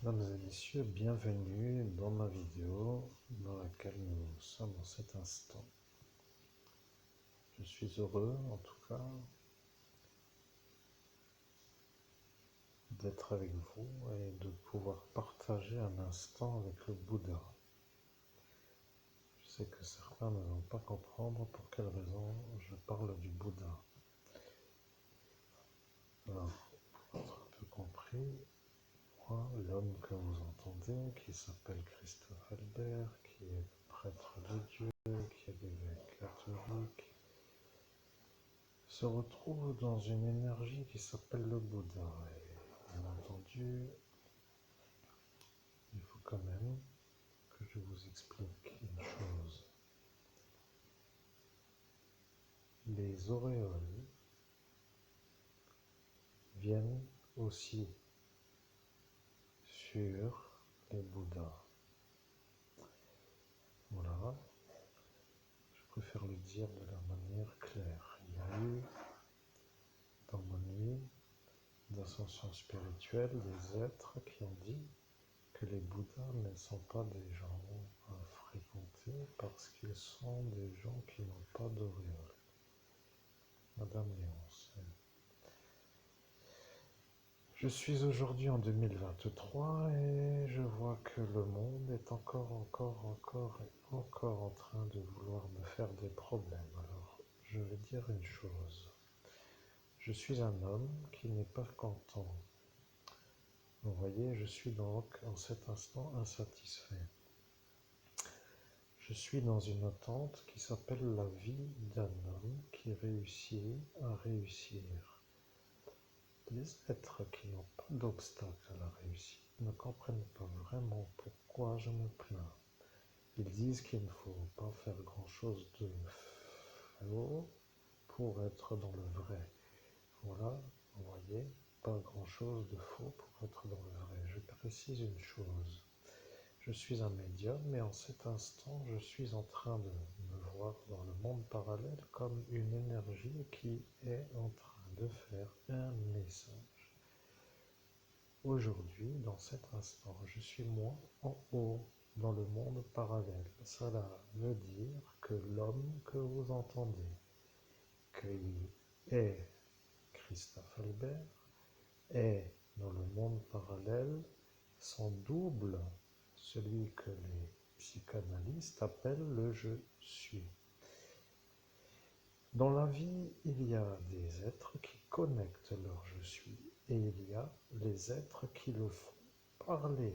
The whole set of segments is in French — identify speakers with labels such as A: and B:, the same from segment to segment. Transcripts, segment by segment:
A: Mesdames et messieurs, bienvenue dans ma vidéo dans laquelle nous sommes en cet instant. Je suis heureux, en tout cas, d'être avec vous et de pouvoir partager un instant avec le Bouddha. Je sais que certains ne vont pas comprendre pour quelle raison je parle du Bouddha. Alors, pour être un peu compris, moi, l'homme que vous entendez, qui s'appelle Christophe Albert, qui est prêtre de Dieu, qui est évêque catholique, se retrouve dans une énergie qui s'appelle le Bouddha. Et bien entendu, il faut quand même que je vous explique une chose. Les auréoles viennent aussi sur les Bouddhas. Voilà, je préfère le dire de la manière claire. Il y a eu, dans ma nuit d'ascension spirituelle, des êtres qui ont dit que les Bouddhas ne sont pas des gens à fréquenter parce qu'ils sont des gens qui n'ont pas d'auréole. Madame Léonce. Je suis aujourd'hui en 2023 et je vois que le monde est encore en train de vouloir me faire des problèmes. Alors, je vais dire une chose. Je suis un homme qui n'est pas content. Vous voyez, je suis donc en cet instant insatisfait. Je suis dans une attente qui s'appelle la vie d'un homme qui réussit à réussir. Les êtres qui n'ont pas d'obstacle à la réussite ne comprennent pas vraiment pourquoi je me plains. Ils disent qu'il ne faut pas faire grand-chose de faux pour être dans le vrai. Voilà, vous voyez, pas grand-chose de faux pour être dans le vrai. Je précise une chose. Je suis un médium, mais en cet instant, je suis en train de me voir dans le monde parallèle comme une énergie qui est en train de faire un message. Aujourd'hui, dans cet instant, je suis moi en haut dans le monde parallèle. Cela veut dire que l'homme que vous entendez, qui est Christophe Albert, est dans le monde parallèle son double, celui que les psychanalystes appellent le je suis. Dans la vie, il y a des êtres qui connectent leur je suis et il y a les êtres qui le font parler.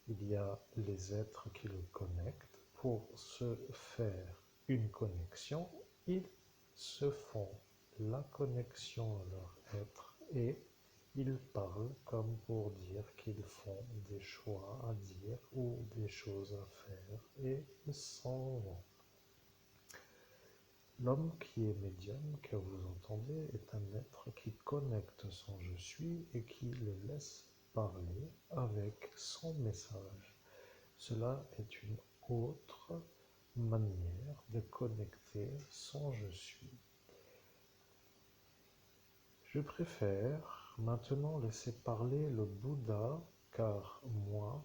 A: Il y a les êtres qui le connectent pour se faire une connexion. Ils se font la connexion à leur être et ils parlent comme pour dire qu'ils font des choix à dire ou des choses à faire et ils s'en vont. L'homme qui est médium, que vous entendez, est un être qui connecte son je suis et qui le laisse parler avec son message. Cela est une autre manière de connecter son je suis. Je préfère maintenant laisser parler le Bouddha car moi,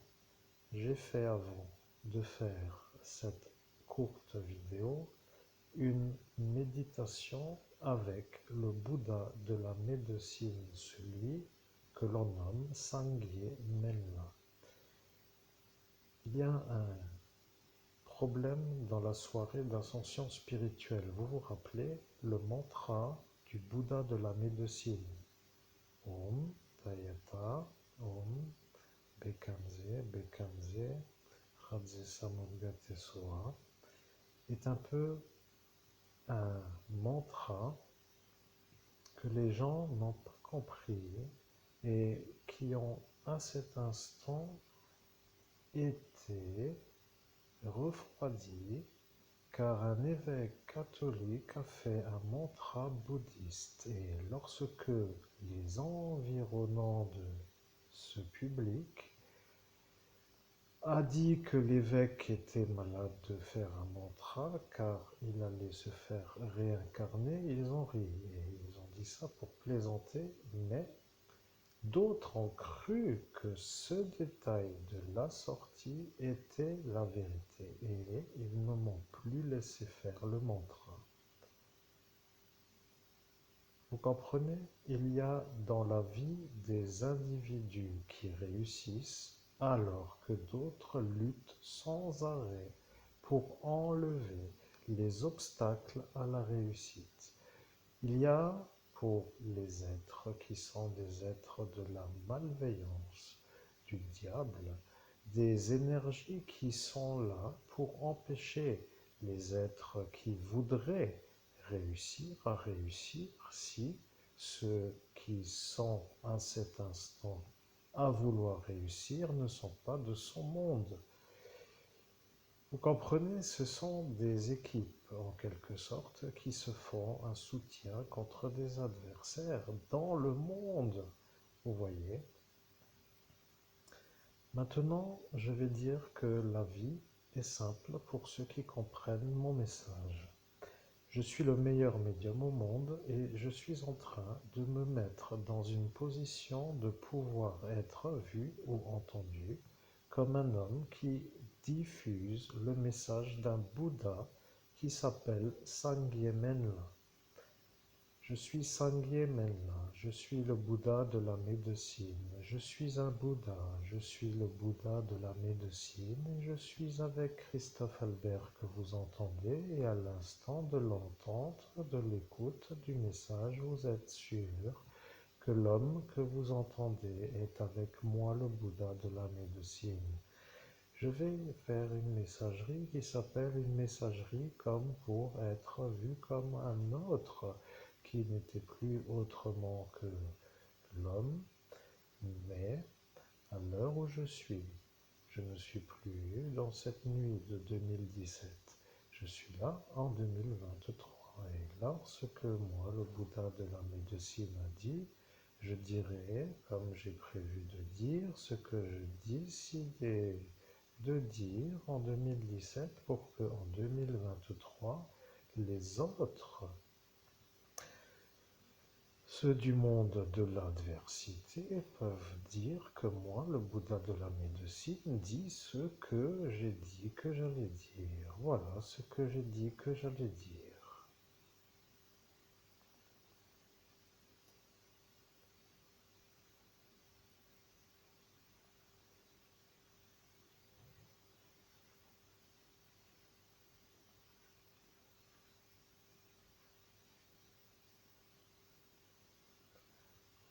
A: j'ai fait avant de faire cette courte vidéo une méditation avec le Bouddha de la médecine, celui que l'on nomme Sangye Menla. Il y a un problème dans la soirée d'ascension spirituelle. Vous vous rappelez le mantra du Bouddha de la médecine. Om Tayata, Om Bekanze, Bekanze, Radze Samogate Soa est un peu un mantra que les gens n'ont pas compris et qui ont à cet instant été refroidis car un évêque catholique a fait un mantra bouddhiste et lorsque les environnants de ce public a dit que l'évêque était malade de faire un mantra car il allait se faire réincarner, ils ont ri et ils ont dit ça pour plaisanter, mais d'autres ont cru que ce détail de la sortie était la vérité et ils ne m'ont plus laissé faire le mantra. Vous comprenez? Il y a dans la vie des individus qui réussissent alors que d'autres luttent sans arrêt pour enlever les obstacles à la réussite. Il y a pour les êtres qui sont des êtres de la malveillance, du diable, des énergies qui sont là pour empêcher les êtres qui voudraient réussir à réussir si ceux qui sont à cet instant à vouloir réussir ne sont pas de son monde. Vous comprenez, ce sont des équipes, en quelque sorte, qui se font un soutien contre des adversaires dans le monde. Vous voyez? Maintenant, je vais dire que la vie est simple pour ceux qui comprennent mon message. Je suis le meilleur médium au monde et je suis en train de me mettre dans une position de pouvoir être vu ou entendu comme un homme qui diffuse le message d'un Bouddha qui s'appelle Sangye Menla. Je suis Sangye Menla, je suis le Bouddha de la médecine. Je suis un Bouddha, je suis le Bouddha de la médecine et je suis avec Christophe Albert que vous entendez et à l'instant de l'entente, de l'écoute du message, vous êtes sûr que l'homme que vous entendez est avec moi le Bouddha de la médecine. Je vais faire une messagerie qui s'appelle une messagerie comme pour être vu comme un autre qui n'était plus autrement que l'homme, mais à l'heure où je suis, je ne suis plus dans cette nuit de 2017. Je suis là en 2023 et lorsque moi, le Bouddha de la médecine, a dit, je dirai, comme j'ai prévu de dire, ce que je décidais de dire en 2017 pour que en 2023, les autres, ceux du monde de l'adversité, peuvent dire que moi, le Bouddha de la médecine, dis ce que j'ai dit que j'allais dire. Voilà ce que j'ai dit que j'allais dire.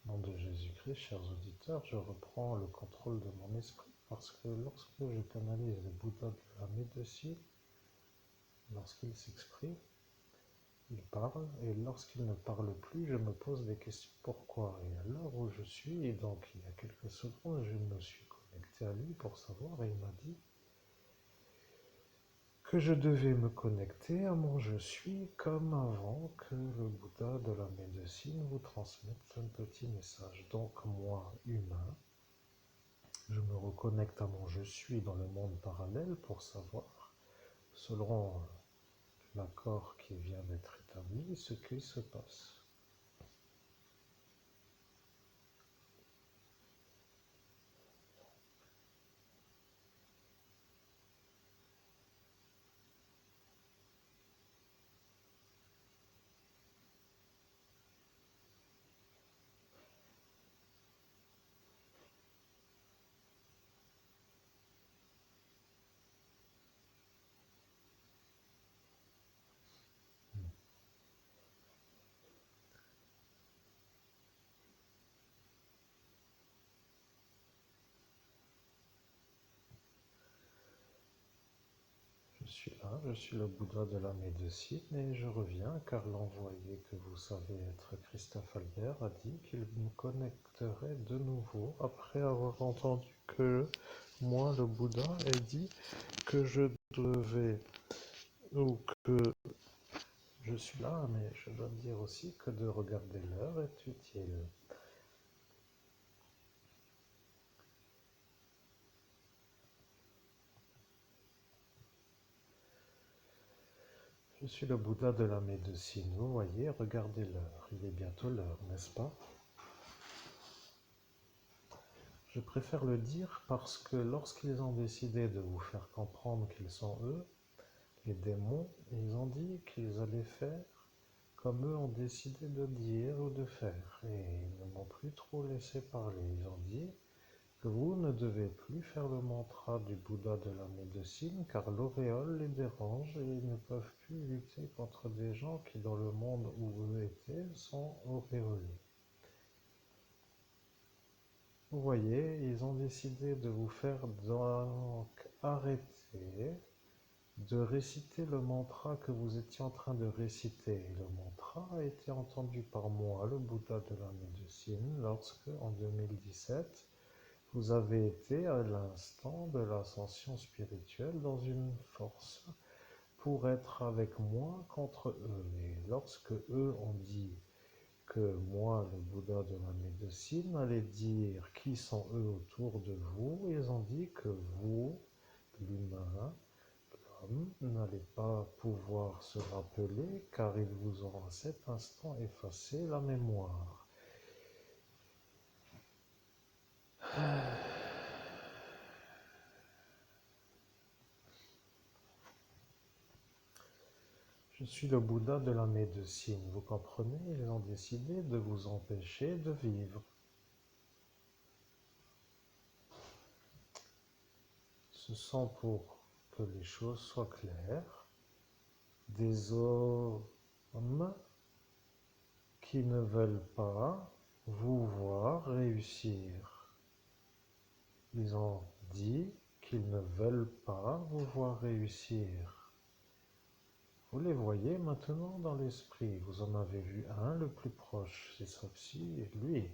A: Au nom de Jésus-Christ, chers auditeurs, je reprends le contrôle de mon esprit parce que lorsque je canalise le Bouddha de la médecine, lorsqu'il s'exprime, il parle, et lorsqu'il ne parle plus, je me pose des questions. Pourquoi? Et à l'heure où je suis, et donc il y a quelques secondes, je me suis connecté à lui pour savoir, et il m'a dit que je devais me connecter à mon je suis comme avant que le Bouddha de la médecine vous transmette un petit message. Donc moi, humain, je me reconnecte à mon je suis dans le monde parallèle pour savoir, selon l'accord qui vient d'être établi, ce qui se passe. Je suis là, je suis le Bouddha de la médecine et je reviens car l'envoyé que vous savez être Christophe Albert a dit qu'il me connecterait de nouveau après avoir entendu que moi, le Bouddha, ai dit que je devais, ou que je suis là, mais je dois dire aussi que de regarder l'heure est utile. Je suis le Bouddha de la médecine, vous voyez, regardez l'heure, il est bientôt l'heure, n'est-ce pas? Je préfère le dire parce que lorsqu'ils ont décidé de vous faire comprendre qu'ils sont eux, les démons, ils ont dit qu'ils allaient faire comme eux ont décidé de dire ou de faire, et ils ne m'ont plus trop laissé parler. Ils ont dit que vous ne devez plus faire le mantra du Bouddha de la médecine, car l'auréole les dérange et ils ne peuvent plus lutter contre des gens qui, dans le monde où eux étaient, sont auréolés. Vous voyez, ils ont décidé de vous faire donc arrêter de réciter le mantra que vous étiez en train de réciter. Le mantra a été entendu par moi, le Bouddha de la médecine, lorsque, en 2017, vous avez été à l'instant de l'ascension spirituelle dans une force pour être avec moi contre eux. Et lorsque eux ont dit que moi, le Bouddha de la médecine, allait dire qui sont eux autour de vous, ils ont dit que vous, l'humain, n'allez pas pouvoir se rappeler car ils vous ont à cet instant effacé la mémoire. Je suis le Bouddha de la médecine, vous comprenez? Ils ont décidé de vous empêcher de vivre. Ce sont, pour que les choses soient claires, des hommes qui ne veulent pas vous voir réussir. Ils ont dit qu'ils ne veulent pas vous voir réussir. Vous les voyez maintenant dans l'esprit. Vous en avez vu un, le plus proche, c'est Sopsi, et lui.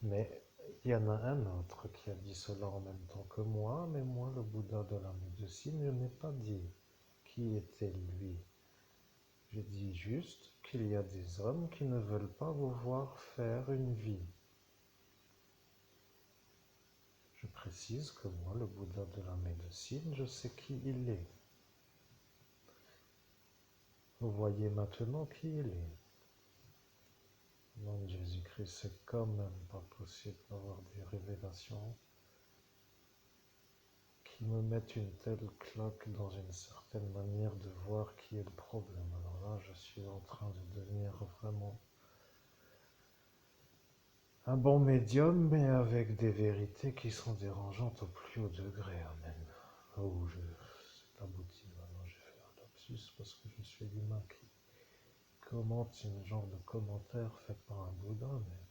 A: Mais il y en a un autre qui a dit cela en même temps que moi, mais moi, le Bouddha de la médecine, je n'ai pas dit qui était lui. J'ai dit juste qu'il y a des hommes qui ne veulent pas vous voir faire une vie. Je précise que moi, le Bouddha de la médecine, je sais qui il est. Vous voyez maintenant qui il est. Au nom de Jésus-Christ, c'est quand même pas possible d'avoir des révélations qui me mettent une telle claque dans une certaine manière de voir qui est le problème. Alors là, je suis en train de devenir vraiment un bon médium, mais avec des vérités qui sont dérangeantes au plus haut degré. Amen. Oh, c'est abouti. Maintenant, j'ai fait un lapsus parce que je suis l'humain qui commente une genre de commentaire fait par un Bouddha, mais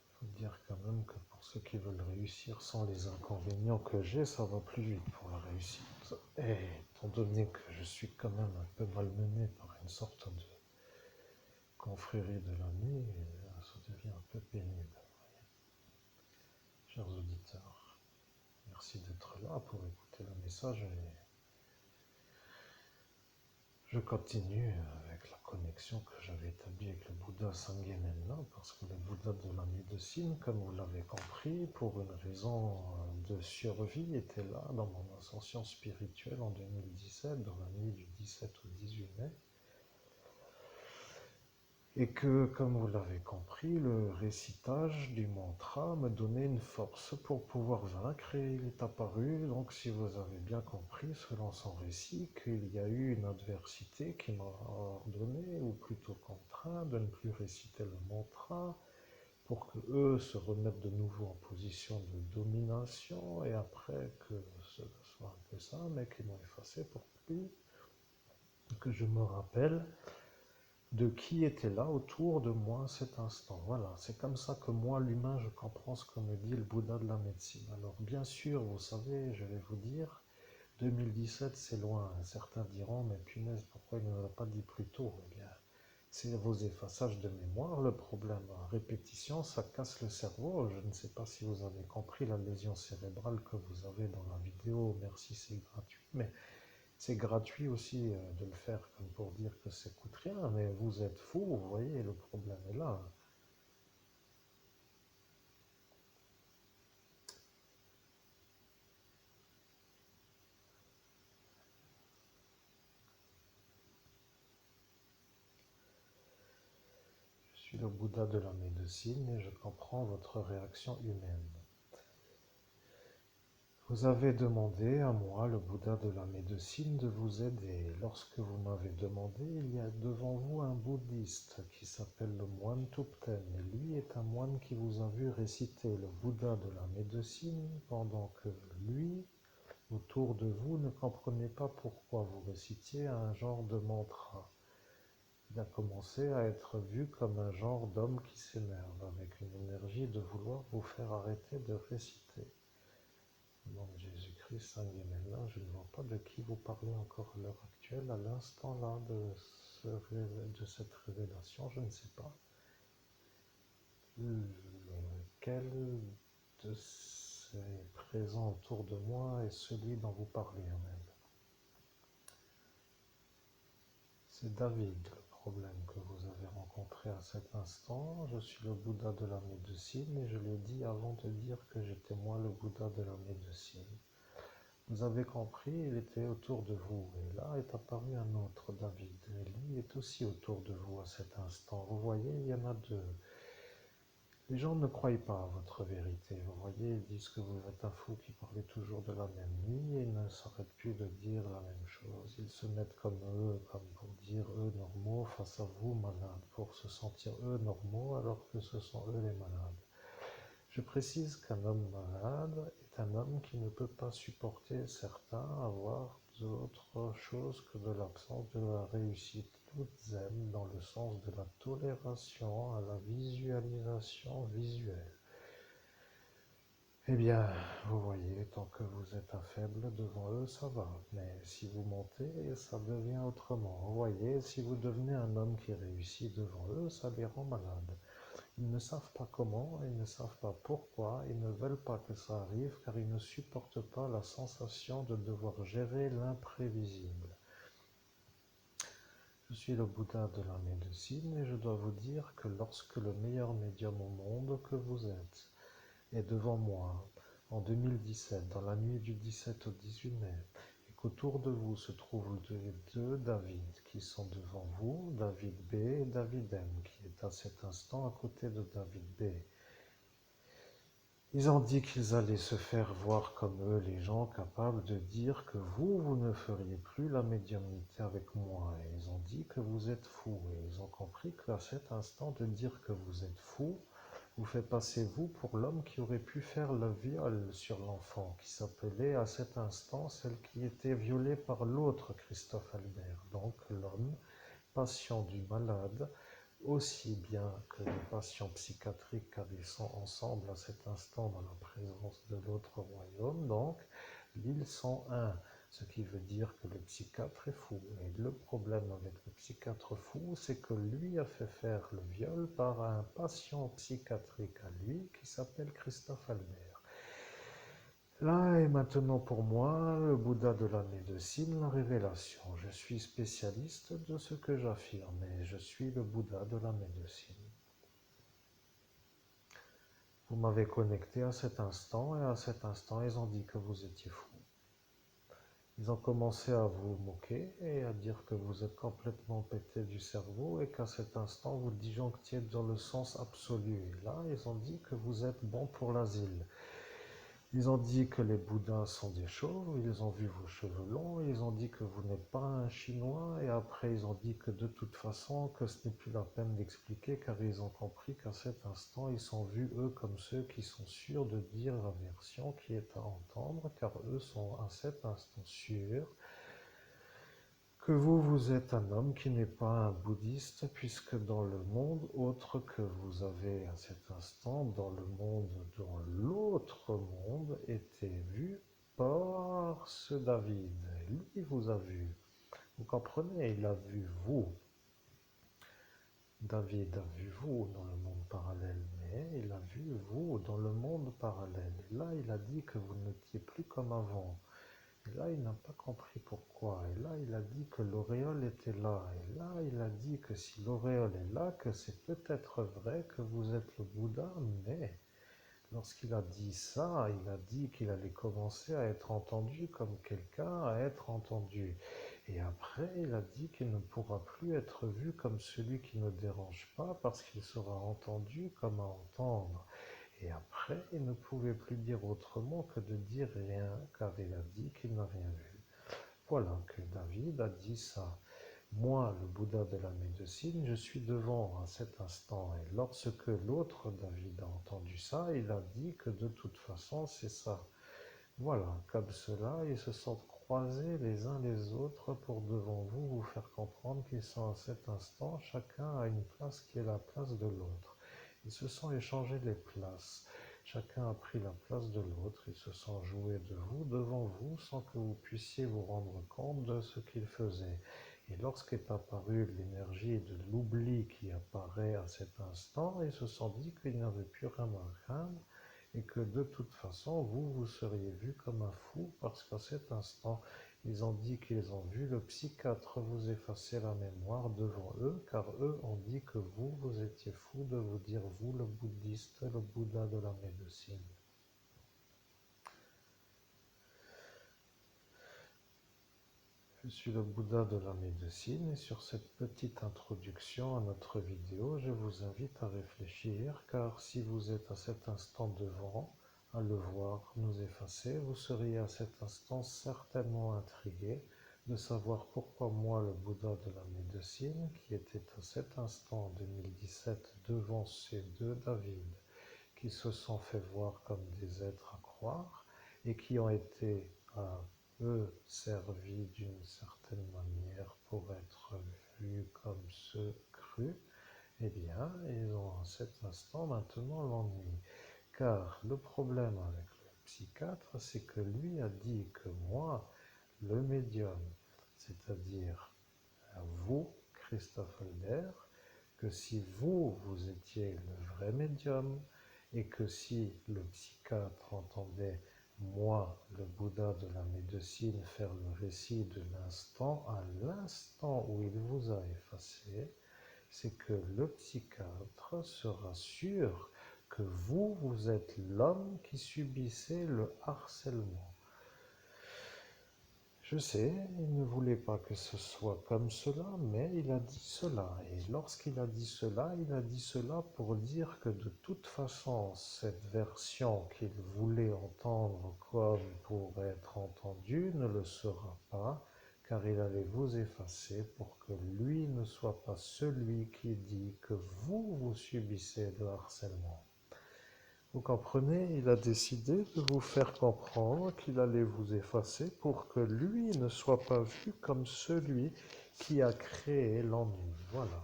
A: il faut dire quand même que pour ceux qui veulent réussir sans les inconvénients que j'ai, ça va plus vite pour la réussite. Et étant donné que je suis quand même un peu malmené par une sorte de confrérie de la nuit, ça devient un peu pénible. Chers auditeurs, merci d'être là pour écouter le message et je continue avec la connexion que j'avais établie avec le Bouddha Sanghya-Menla, parce que le Bouddha de la médecine, comme vous l'avez compris, pour une raison de survie, était là dans mon ascension spirituelle en 2017, dans la nuit du 17 au 18 mai. Et que, comme vous l'avez compris, le récitage du mantra me donnait une force pour pouvoir vaincre, et il est apparu, donc si vous avez bien compris, selon son récit, qu'il y a eu une adversité qui m'a ordonné, ou plutôt contraint, de ne plus réciter le mantra, pour que eux se remettent de nouveau en position de domination, et après que ce soit un peu ça, mais qu'ils m'ont effacé pour plus que je me rappelle de qui était là autour de moi à cet instant. Voilà, c'est comme ça que moi, l'humain, je comprends ce que me dit le Bouddha de la médecine. Alors bien sûr, vous savez, je vais vous dire, 2017 c'est loin. Certains diront, mais punaise, pourquoi il ne l'a pas dit plus tôt? Eh bien, c'est vos effaçages de mémoire le problème. À répétition, ça casse le cerveau. Je ne sais pas si vous avez compris la lésion cérébrale que vous avez dans la vidéo. Merci, c'est gratuit. Mais c'est gratuit aussi de le faire comme pour dire que ça coûte rien, mais vous êtes fou, vous voyez, le problème est là. Je suis le Bouddha de la médecine et je comprends votre réaction humaine. Vous avez demandé à moi, le Bouddha de la médecine, de vous aider. Lorsque vous m'avez demandé, il y a devant vous un bouddhiste qui s'appelle le moine Tupten. Et lui est un moine qui vous a vu réciter le Bouddha de la médecine pendant que lui, autour de vous, ne comprenait pas pourquoi vous récitiez un genre de mantra. Il a commencé à être vu comme un genre d'homme qui s'énerve, avec une énergie de vouloir vous faire arrêter de réciter. Donc Jésus-Christ, Saint Guéménin, je ne vois pas de qui vous parlez encore à l'heure actuelle, à l'instant là de cette révélation, je ne sais pas. Lequel de ces présents autour de moi est celui dont vous parlez, même. C'est David, le problème que vous avez rencontré à cet instant. Je suis le Bouddha de la médecine et je l'ai dit avant de dire que j'étais moi le Bouddha de la médecine. Vous avez compris, il était autour de vous, et là est apparu un autre David, et lui est aussi autour de vous à cet instant. Vous voyez, il y en a deux. Les gens ne croient pas à votre vérité, vous voyez, ils disent que vous êtes un fou qui parlait toujours de la même nuit, et ils ne s'arrêtent plus de dire la même chose. Ils se mettent comme eux, comme pour dire eux normaux face à vous malades, pour se sentir eux normaux alors que ce sont eux les malades. Je précise qu'un homme malade est un homme qui ne peut pas supporter certains avoir d'autre chose que de l'absence de la réussite. Toutes aiment dans le sens de la tolération à la visualisation visuelle. Eh bien, vous voyez, tant que vous êtes un faible devant eux, ça va. Mais si vous montez, ça devient autrement. Vous voyez, si vous devenez un homme qui réussit devant eux, ça les rend malades. Ils ne savent pas comment, ils ne savent pas pourquoi, ils ne veulent pas que ça arrive car ils ne supportent pas la sensation de devoir gérer l'imprévisible. Je suis le Bouddha de la médecine et je dois vous dire que lorsque le meilleur médium au monde que vous êtes est devant moi en 2017, dans la nuit du 17 au 18 mai, et qu'autour de vous se trouvent deux David qui sont devant vous, David B et David M, qui est à cet instant à côté de David B. Ils ont dit qu'ils allaient se faire voir comme eux, les gens capables de dire que vous ne feriez plus la médiumnité avec moi. Et ils ont dit que vous êtes fou. Et ils ont compris qu'à cet instant de dire que vous êtes fou, vous fait passer vous pour l'homme qui aurait pu faire le viol sur l'enfant, qui s'appelait à cet instant celle qui était violée par l'autre Christophe Albert. Donc l'homme, patient du malade, aussi bien que les patients psychiatriques, car ils sont ensemble à cet instant dans la présence de l'autre royaume, donc ils sont un, ce qui veut dire que le psychiatre est fou. Et le problème avec le psychiatre fou, c'est que lui a fait faire le viol par un patient psychiatrique à lui qui s'appelle Christophe Albert. Là est maintenant pour moi le Bouddha de la médecine, la révélation. Je suis spécialiste de ce que j'affirme et je suis le Bouddha de la médecine. Vous m'avez connecté à cet instant et à cet instant ils ont dit que vous étiez fou. Ils ont commencé à vous moquer et à dire que vous êtes complètement pété du cerveau et qu'à cet instant vous disjonctiez dans le sens absolu. Et là ils ont dit que vous êtes bon pour l'asile. Ils ont dit que les Bouddhas sont des chauves, ils ont vu vos cheveux longs, ils ont dit que vous n'êtes pas un Chinois, et après ils ont dit que de toute façon, que ce n'est plus la peine d'expliquer, car ils ont compris qu'à cet instant, ils sont vus, eux, comme ceux qui sont sûrs de dire la version qui est à entendre, car eux sont à cet instant sûrs que vous êtes un homme qui n'est pas un bouddhiste, puisque dans le monde autre que vous avez à cet instant, dans le monde dont l'autre monde était vu par ce David. Lui vous a vu. Vous comprenez, il a vu vous. David a vu vous dans le monde parallèle, mais il a vu vous dans le monde parallèle. Et là, il a dit que vous n'étiez plus comme avant. Et là, il n'a pas compris pourquoi. Et là, il a dit que l'auréole était là. Et là, il a dit que si l'auréole est là, que c'est peut-être vrai que vous êtes le Bouddha, mais lorsqu'il a dit ça, il a dit qu'il allait commencer à être entendu comme quelqu'un à être entendu. Et après, il a dit qu'il ne pourra plus être vu comme celui qui ne dérange pas parce qu'il sera entendu comme à entendre. Et après, il ne pouvait plus dire autrement que de dire rien, car il a dit qu'il n'a rien vu. Voilà que David a dit ça. Moi, le Bouddha de la médecine, je suis devant à cet instant. Et lorsque l'autre David a entendu ça, il a dit que de toute façon, c'est ça. Voilà, comme cela, ils se sont croisés les uns les autres pour devant vous vous faire comprendre qu'ils sont à cet instant, chacun a une place qui est la place de l'autre. Ils se sont échangés les places. Chacun a pris la place de l'autre. Ils se sont joués de vous, devant vous, sans que vous puissiez vous rendre compte de ce qu'ils faisaient. Et lorsqu'est apparue l'énergie de l'oubli qui apparaît à cet instant, ils se sont dit qu'ils n'avaient plus rien à craindre et que de toute façon, vous seriez vu comme un fou parce qu'à cet instant, ils ont dit qu'ils ont vu le psychiatre vous effacer la mémoire devant eux, car eux ont dit que vous étiez fou de vous dire vous, le bouddhiste, le Bouddha de la médecine. Je suis le Bouddha de la médecine et sur cette petite introduction à notre vidéo, je vous invite à réfléchir car si vous êtes à cet instant devant, à le voir nous effacer, vous seriez à cet instant certainement intrigué de savoir pourquoi moi, le Bouddha de la médecine, qui était à cet instant en 2017 devant ces deux David, qui se sont fait voir comme des êtres à croire et qui ont été eux servis d'une certaine manière pour être vus comme ceux crus, eh bien, ils ont à cet instant maintenant l'ennui. Car le problème avec le psychiatre, c'est que lui a dit que moi, le médium, c'est-à-dire vous, Christophe Helder, que si vous, vous étiez le vrai médium, et que si le psychiatre entendait moi, le Bouddha de la médecine, faire le récit de l'instant, à l'instant où il vous a effacé, c'est que le psychiatre sera sûr que vous, vous êtes l'homme qui subissait le harcèlement. Je sais, il ne voulait pas que ce soit comme cela, mais il a dit cela. Et lorsqu'il a dit cela pour dire que de toute façon, cette version qu'il voulait entendre comme pour être entendue ne le sera pas, car il allait vous effacer pour que lui ne soit pas celui qui dit que vous subissez le harcèlement. Vous comprenez, il a décidé de vous faire comprendre qu'il allait vous effacer pour que lui ne soit pas vu comme celui qui a créé l'ennui. Voilà.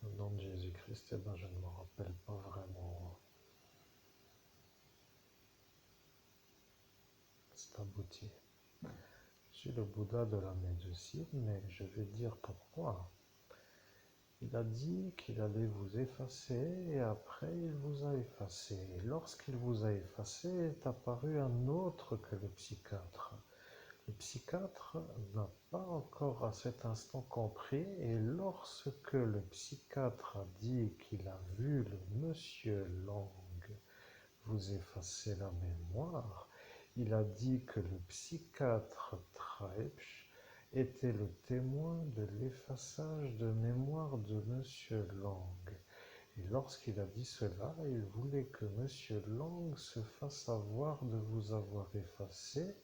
A: Au nom de Jésus-Christ, eh ben, je ne me rappelle pas vraiment. C'est abouti. Je suis le Bouddha de la médecine, mais je vais dire pourquoi. Il a dit qu'il allait vous effacer et après il vous a effacé. Et lorsqu'il vous a effacé, est apparu un autre que le psychiatre. Le psychiatre n'a pas encore à cet instant compris et lorsque le psychiatre a dit qu'il a vu le monsieur Lang vous effacer la mémoire, il a dit que le psychiatre Treibsch était le témoin de l'effaçage de mémoire de monsieur Lang. Et lorsqu'il a dit cela, il voulait que monsieur Lang se fasse avoir de vous avoir effacé.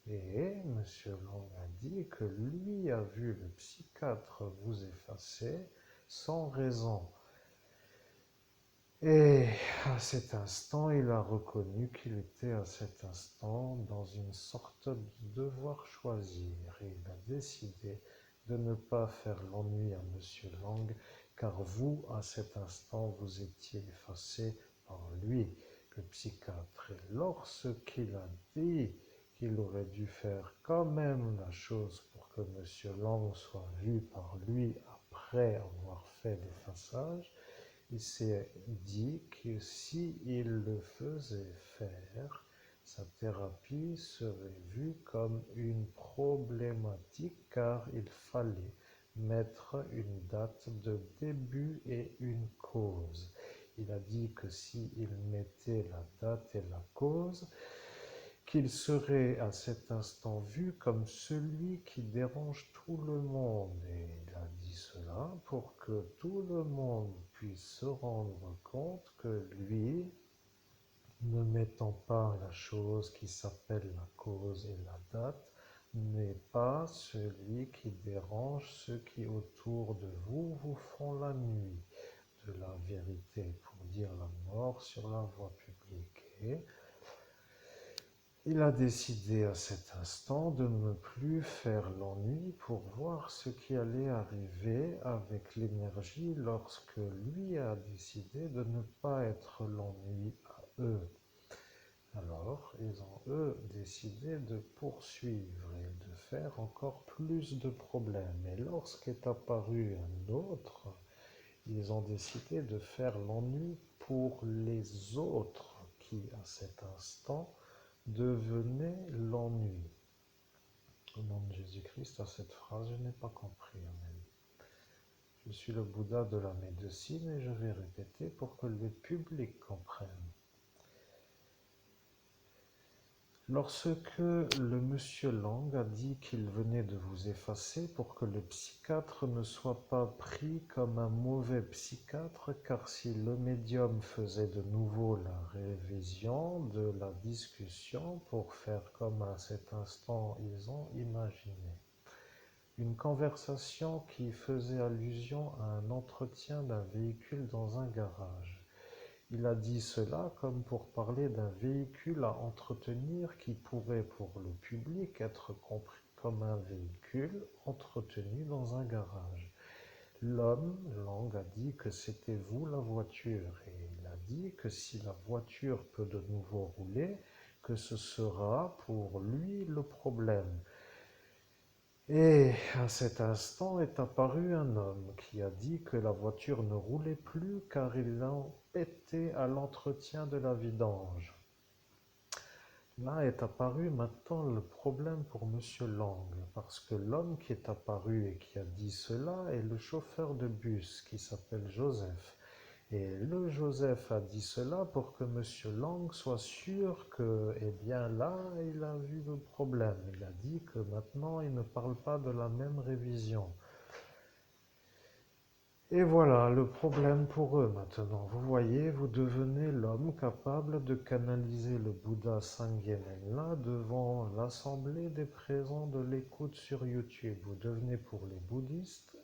A: Et M. Lang a dit que lui a vu le psychiatre vous effacer sans raison. Et à cet instant, il a reconnu qu'il était à cet instant dans une sorte de devoir choisir. Et il a décidé de ne pas faire l'ennui à M. Lang, car vous, à cet instant, vous étiez effacé par lui, le psychiatre. Et lorsqu'il a dit qu'il aurait dû faire quand même la chose pour que M. Lang soit vu par lui après avoir fait l'effaçage, il s'est dit que s'il le faisait faire, sa thérapie serait vue comme une problématique car il fallait mettre une date de début et une cause. Il a dit que s'il mettait la date et la cause, qu'il serait à cet instant vu comme celui qui dérange tout le monde. Et il a dit cela pour que tout le monde puisse se rendre compte que lui, ne mettant pas la chose qui s'appelle la cause et la date, n'est pas celui qui dérange ceux qui autour de vous vous font la nuit de la vérité pour dire la mort sur la voie publique. Et il a décidé à cet instant de ne plus faire l'ennui pour voir ce qui allait arriver avec l'énergie lorsque lui a décidé de ne pas être l'ennui à eux. Alors, ils ont, eux, décidé de poursuivre et de faire encore plus de problèmes. Et lorsqu'est apparu un autre, ils ont décidé de faire l'ennui pour les autres qui, à cet instant, devenaient l'ennui. Au nom de Jésus-Christ, à cette phrase, je n'ai pas compris. Amen. Je suis le Bouddha de la médecine et je vais répéter pour que le public comprenne. Lorsque le monsieur Lang a dit qu'il venait de vous effacer pour que le psychiatre ne soit pas pris comme un mauvais psychiatre, car si le médium faisait de nouveau la révision de la discussion pour faire comme à cet instant ils ont imaginé. Une conversation qui faisait allusion à un entretien d'un véhicule dans un garage. Il a dit cela comme pour parler d'un véhicule à entretenir qui pourrait pour le public être compris comme un véhicule entretenu dans un garage. L'homme, Lang, a dit que c'était vous la voiture et il a dit que si la voiture peut de nouveau rouler, que ce sera pour lui le problème. Et à cet instant est apparu un homme qui a dit que la voiture ne roulait plus car il l'empêtait à l'entretien de la vidange. Là est apparu maintenant le problème pour monsieur Lang, parce que l'homme qui est apparu et qui a dit cela est le chauffeur de bus qui s'appelle Joseph. Et le Joseph a dit cela pour que monsieur Lang soit sûr que, eh bien là, il a vu le problème. Il a dit que maintenant, il ne parle pas de la même révision. Et voilà le problème pour eux maintenant. Vous voyez, vous devenez l'homme capable de canaliser le Bouddha Sangyemenla devant l'assemblée des présents de l'écoute sur YouTube. Vous devenez pour les bouddhistes.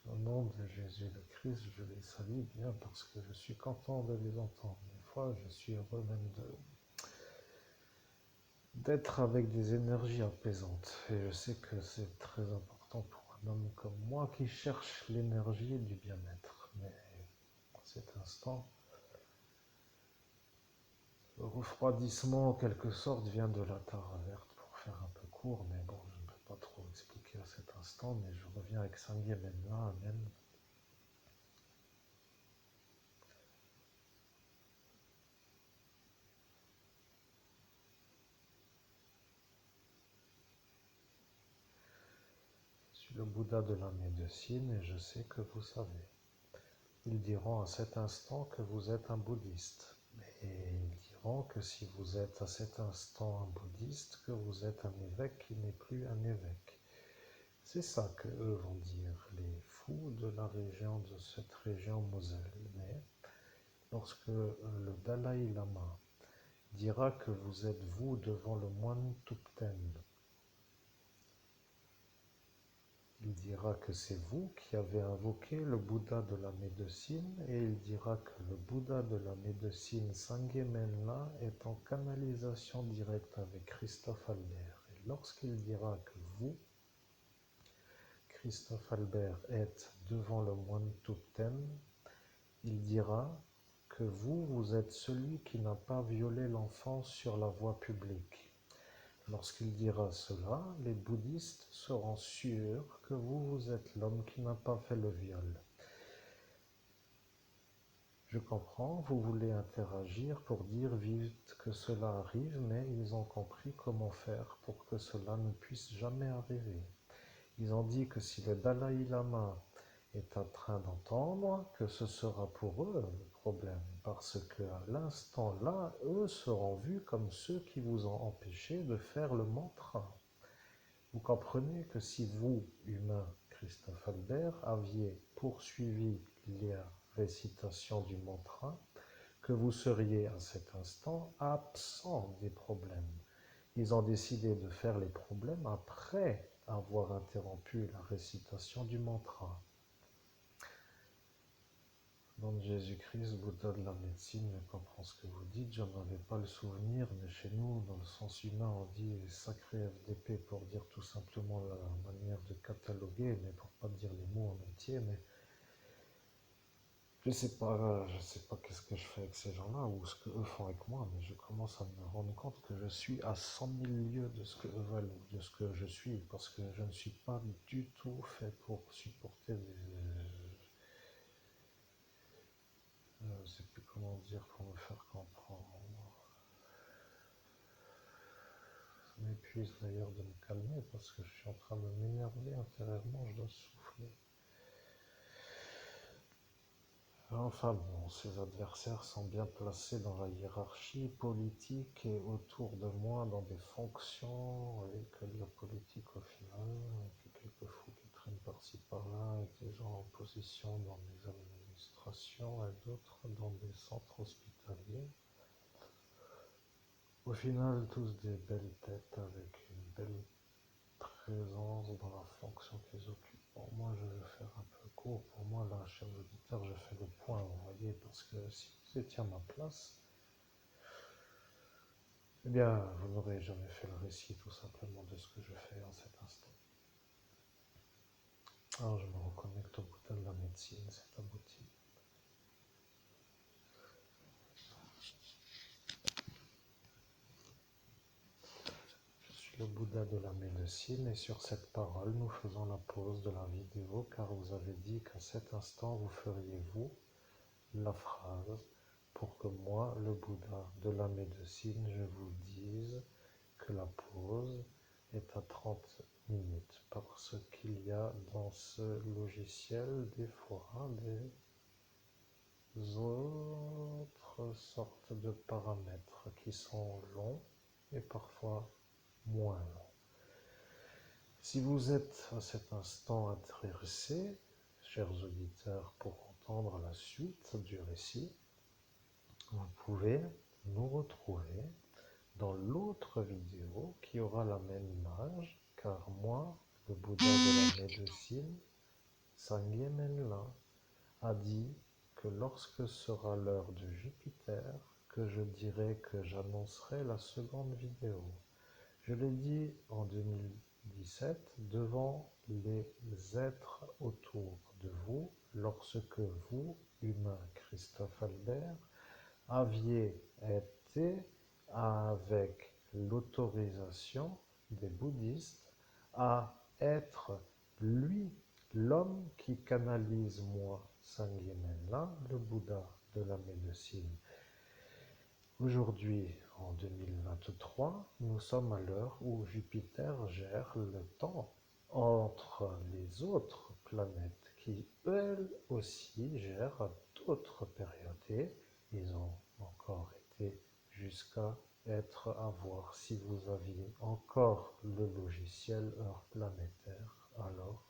A: Au nom de Jésus le Christ, je les salue bien parce que je suis content de les entendre. Des fois, je suis heureux même d'être avec des énergies apaisantes. Et je sais que c'est très important pour un homme comme moi qui cherche l'énergie du bien-être. Mais à cet instant, le refroidissement en quelque sorte vient de la Tara verte pour faire un peu court. Mais bon, je ne peux pas trop expliquer à cet instant. Mais je reviens avec Sangyemenla. Amen. Je suis le Bouddha de la médecine et je sais que vous savez. Ils diront à cet instant que vous êtes un bouddhiste. Et ils diront que si vous êtes à cet instant un bouddhiste, que vous êtes un évêque qui n'est plus un évêque. C'est ça que eux vont dire, les fous de la région, de cette région Moselle. Mais lorsque le Dalai Lama dira que vous êtes vous devant le moine Thupten, il dira que c'est vous qui avez invoqué le Bouddha de la médecine et il dira que le Bouddha de la médecine Sangyemenla est en canalisation directe avec Christophe Albert. Et lorsqu'il dira que vous, Christophe Albert, êtes devant le moine Thupten, il dira que vous, vous êtes celui qui n'a pas violé l'enfance sur la voie publique. Lorsqu'il dira cela, les bouddhistes seront sûrs que vous êtes l'homme qui n'a pas fait le viol. Je comprends, vous voulez interagir pour dire vite que cela arrive, mais ils ont compris comment faire pour que cela ne puisse jamais arriver. Ils ont dit que si le Dalai Lama est en train d'entendre que ce sera pour eux le problème, parce qu'à l'instant là, eux seront vus comme ceux qui vous ont empêché de faire le mantra. Vous comprenez que si vous, humain, Christophe Albert, aviez poursuivi la récitation du mantra, que vous seriez à cet instant absent des problèmes. Ils ont décidé de faire les problèmes après avoir interrompu la récitation du mantra. Nom de Jésus-Christ, Bouddha de la médecine, je comprends ce que vous dites, j'en avais pas le souvenir, mais chez nous, dans le sens humain, on dit sacré FDP pour dire tout simplement la manière de cataloguer, mais pour pas dire les mots en entier, mais je sais pas qu'est-ce que je fais avec ces gens-là ou ce qu'eux font avec moi, mais je commence à me rendre compte que je suis à 100 000 lieues de ce que eux veulent, de ce que je suis, parce que je ne suis pas du tout fait pour supporter je ne sais plus comment dire pour me faire comprendre. Ça m'épuise d'ailleurs de me calmer parce que je suis en train de m'énerver intérieurement, je dois souffler. Enfin bon, ces adversaires sont bien placés dans la hiérarchie politique et autour de moi dans des fonctions, et que la politique au final, que quelques fous qui traînent par-ci par-là, et des gens en position dans des administrations et d'autres dans des centres hospitaliers. Au final, tous des belles têtes avec une belle présence dans la fonction qu'ils occupent. Bon, moi, je vais faire un peu court. Pour moi, là, chers auditeurs, je fais le point, vous voyez, parce que si vous étiez à ma place, eh bien, vous n'aurez jamais fait le récit tout simplement de ce que je fais en cet instant. Alors, je me reconnecte au bout de la médecine, c'est abouti. Je suis le Bouddha de la médecine et sur cette parole, nous faisons la pause de la vidéo car vous avez dit qu'à cet instant, vous feriez vous la phrase pour que moi, le Bouddha de la médecine, je vous dise que la pause est à 30 minutes parce qu'il y a dans ce logiciel des fois des autres sortes de paramètres qui sont longs et parfois moins longs. Si vous êtes à cet instant intéressés, chers auditeurs, pour entendre la suite du récit, vous pouvez nous retrouver dans l'autre vidéo qui aura la même image, car moi, le Bouddha de la médecine, Sangye Menla, a dit que lorsque sera l'heure de Jupiter, que je dirai que j'annoncerai la seconde vidéo. Je l'ai dit en 2017 devant les êtres autour de vous, lorsque vous, humain Christophe Albert, aviez été, avec l'autorisation des bouddhistes, à être lui, l'homme qui canalise moi, Sangye Menla, le Bouddha de la médecine. Aujourd'hui, en 2023, nous sommes à l'heure où Jupiter gère le temps entre les autres planètes qui, elles aussi, gèrent d'autres périodes. Et ils ont encore été jusqu'à être à voir si vous aviez encore le logiciel heure planétaire. Alors,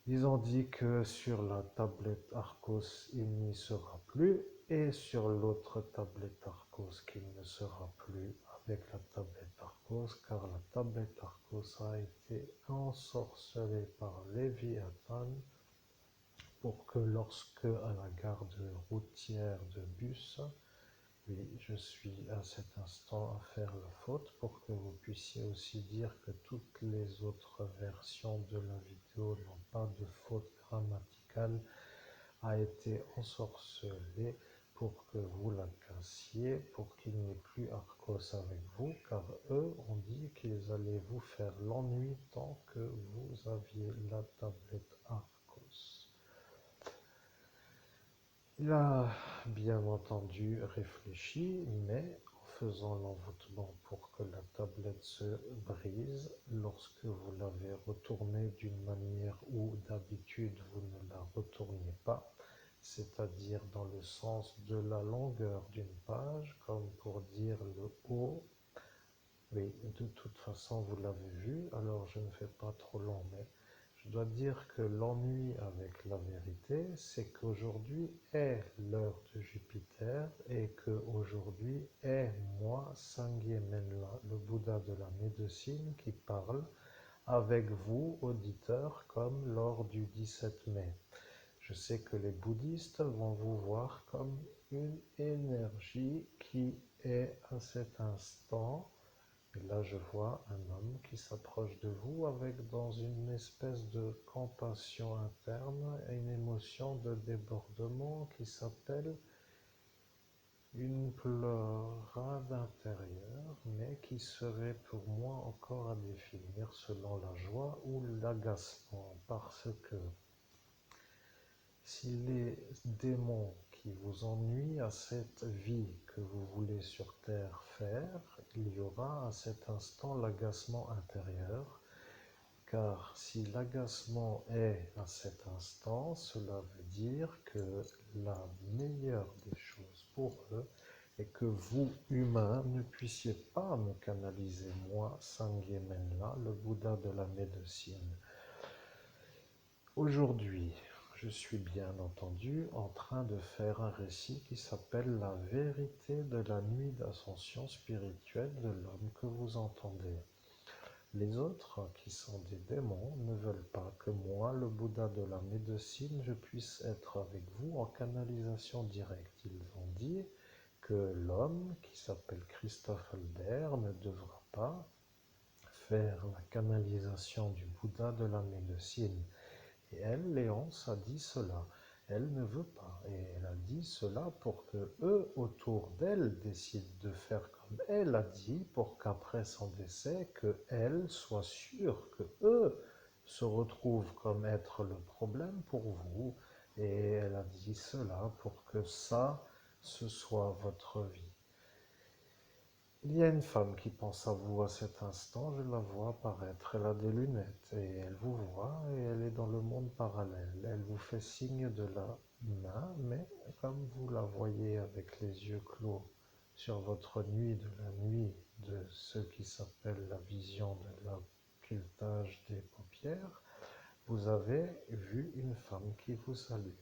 A: ils ont dit que sur la tablette Arcos, il n'y sera plus, et sur l'autre tablette Arcos, qu'il ne sera plus avec la tablette Arcos, car la tablette Arcos a été ensorcelée par Léviathan pour que lorsque à la gare routière de bus, oui, je suis à cet instant à faire la faute pour que vous puissiez aussi dire que toutes les autres versions de la vidéo n'ont pas de faute grammaticale, a été ensorcelée pour que vous la cassiez, pour qu'il n'y ait plus Arcos avec vous, car eux ont dit qu'ils allaient vous faire l'ennui tant que vous aviez la tablette Arcos. Il a bien entendu réfléchi, mais en faisant l'envoûtement pour que la tablette se brise lorsque vous l'avez retournée d'une manière où d'habitude vous ne la retourniez pas, c'est-à-dire dans le sens de la longueur d'une page, comme pour dire le haut. Oui, de toute façon, vous l'avez vu, alors je ne fais pas trop long, mais je dois dire que l'ennui avec la vérité, c'est qu'aujourd'hui est l'heure de Jupiter et qu'aujourd'hui est moi, Sangye Menla, le Bouddha de la médecine, qui parle avec vous, auditeurs, comme lors du 17 mai. Je sais que les bouddhistes vont vous voir comme une énergie qui est à cet instant. Et là, je vois un homme qui s'approche de vous avec dans une espèce de compassion interne et une émotion de débordement qui s'appelle une pleurade intérieure, mais qui serait pour moi encore à définir selon la joie ou l'agacement, parce que si les démons qui vous ennuient à cette vie que vous voulez sur Terre faire, il y aura à cet instant l'agacement intérieur, car si l'agacement est à cet instant, cela veut dire que la meilleure des choses pour eux est que vous, humains, ne puissiez pas me canaliser, moi, Sangye Menla, le Bouddha de la médecine. Aujourd'hui, je suis bien entendu en train de faire un récit qui s'appelle La vérité de la nuit d'ascension spirituelle de l'homme que vous entendez. Les autres, qui sont des démons, ne veulent pas que moi, le Bouddha de la médecine, je puisse être avec vous en canalisation directe. Ils ont dit que l'homme, qui s'appelle Christophe Albert, ne devra pas faire la canalisation du Bouddha de la médecine. Et elle, Léonce, a dit cela. Elle ne veut pas. Et elle a dit cela pour que eux, autour d'elle, décident de faire comme elle a dit, pour qu'après son décès, que elle soit sûre que eux se retrouvent comme être le problème pour vous. Et elle a dit cela pour que ça, ce soit votre vie. Il y a une femme qui pense à vous à cet instant, je la vois apparaître, elle a des lunettes et elle vous voit et elle est dans le monde parallèle. Elle vous fait signe de la main, mais comme vous la voyez avec les yeux clos sur votre nuit de la nuit de ce qui s'appelle la vision de l'occultage des paupières, vous avez vu une femme qui vous salue.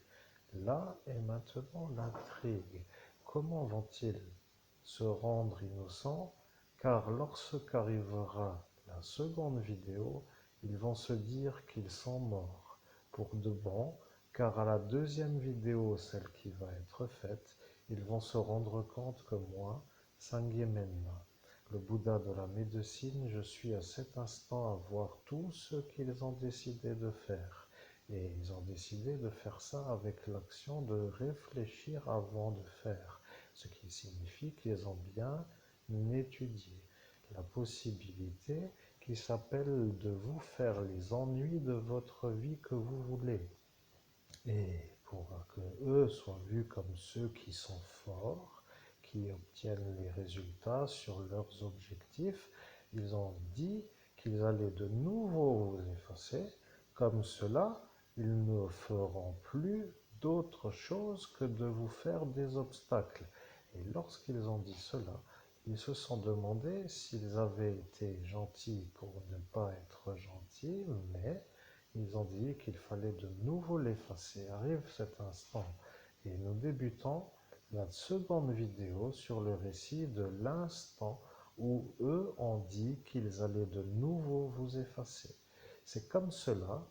A: Là est maintenant l'intrigue. Comment vont-ils se rendre innocents, car lorsqu'arrivera la seconde vidéo, ils vont se dire qu'ils sont morts pour de bon, car à la deuxième vidéo, celle qui va être faite, ils vont se rendre compte que moi, Sangye Menla, le Bouddha de la médecine, je suis à cet instant à voir tout ce qu'ils ont décidé de faire. Et ils ont décidé de faire ça avec l'action de réfléchir avant de faire, ce qui signifie qu'ils ont bien étudié la possibilité qui s'appelle de vous faire les ennuis de votre vie que vous voulez. Et pour que eux soient vus comme ceux qui sont forts, qui obtiennent les résultats sur leurs objectifs, ils ont dit qu'ils allaient de nouveau vous effacer. Comme cela, ils ne feront plus d'autre chose que de vous faire des obstacles. Et lorsqu'ils ont dit cela, ils se sont demandé s'ils avaient été gentils pour ne pas être gentils, mais ils ont dit qu'il fallait de nouveau l'effacer. Arrive cet instant et nous débutons la seconde vidéo sur le récit de l'instant où eux ont dit qu'ils allaient de nouveau vous effacer. C'est comme cela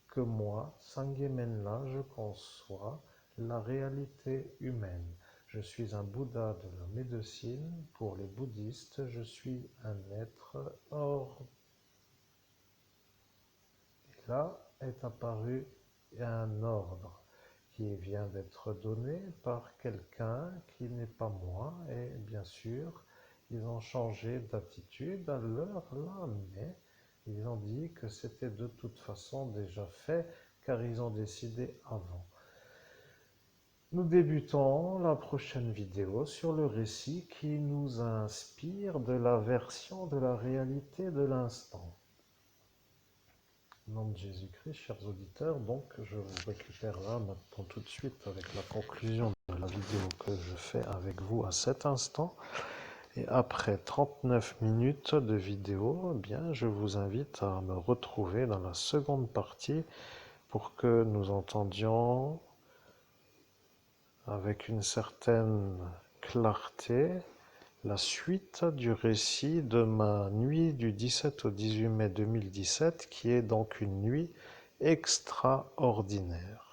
A: que moi, Sangye Menla, je conçois la réalité humaine. Je suis un Bouddha de la médecine. Pour les bouddhistes, je suis un être hors. Et là est apparu un ordre qui vient d'être donné par quelqu'un qui n'est pas moi. Et bien sûr, ils ont changé d'attitude à l'heure là, mais ils ont dit que c'était de toute façon déjà fait, car ils ont décidé avant. Nous débutons la prochaine vidéo sur le récit qui nous inspire de la version de la réalité de l'instant. Au nom de Jésus-Christ, chers auditeurs, donc je vous récupère là maintenant tout de suite avec la conclusion de la vidéo que je fais avec vous à cet instant. Et après 39 minutes de vidéo, eh bien, je vous invite à me retrouver dans la seconde partie pour que nous entendions avec une certaine clarté la suite du récit de ma nuit du 17 au 18 mai 2017, qui est donc une nuit extraordinaire.